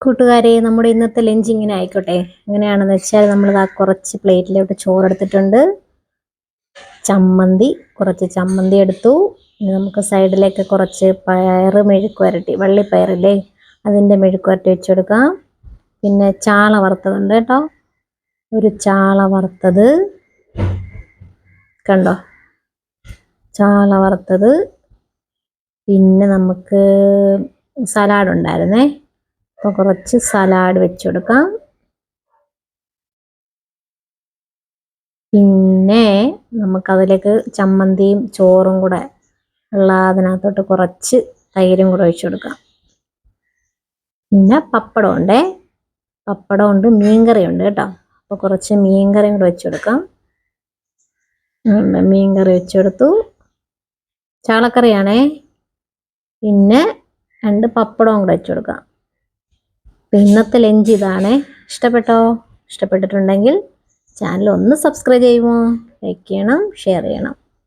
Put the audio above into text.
കൂട്ടുകാരെ, നമ്മുടെ ഇന്നത്തെ ലഞ്ച് ഇങ്ങനെ ആയിക്കോട്ടെ. എങ്ങനെയാണെന്ന് വെച്ചാൽ നമ്മൾ കുറച്ച് പ്ലേറ്റിലോട്ട് ചോറെടുത്തിട്ടുണ്ട്. കുറച്ച് ചമ്മന്തി എടുത്തു. ഇനി നമുക്ക് സൈഡിലേക്ക് കുറച്ച് പയറ് മെഴുക്ക് വരട്ടി, വള്ളിപ്പയറില്ലേ, അതിൻ്റെ മെഴുക്ക് വരട്ടി വെച്ച് കൊടുക്കാം. പിന്നെ ചാള വറുത്തതുണ്ട് കേട്ടോ, ഒരു ചാള വറുത്തത് കണ്ടോ, ചാള വറുത്തത്. പിന്നെ നമുക്ക് സലാഡ് ഉണ്ടായിരുന്നേ, അപ്പോൾ കുറച്ച് സലാഡ് വെച്ച് കൊടുക്കാം. പിന്നെ നമുക്കതിലേക്ക് ചമ്മന്തിയും ചോറും കൂടെ ഉള്ള അതിനകത്തോട്ട് കുറച്ച് തൈരും കൂടെ ഒഴിച്ചു കൊടുക്കാം. പിന്നെ പപ്പടം ഉണ്ട്, മീൻകറി ഉണ്ട് കേട്ടോ. അപ്പോൾ കുറച്ച് മീൻകറിയും കൂടെ വെച്ച് കൊടുക്കാം. മീൻകറി വെച്ചെടുത്തു, ചാളക്കറിയാണേ. പിന്നെ 2 പപ്പടവും കൂടെ വെച്ച് കൊടുക്കാം. ഇന്നത്തെ ലഞ്ച് ഇതാണേ. ഇഷ്ടപ്പെട്ടിട്ടുണ്ടെങ്കിൽ ചാനൽ ഒന്ന് സബ്സ്ക്രൈബ് ചെയ്യുമോ? ലൈക്ക് ചെയ്യണം, ഷെയർ ചെയ്യണം.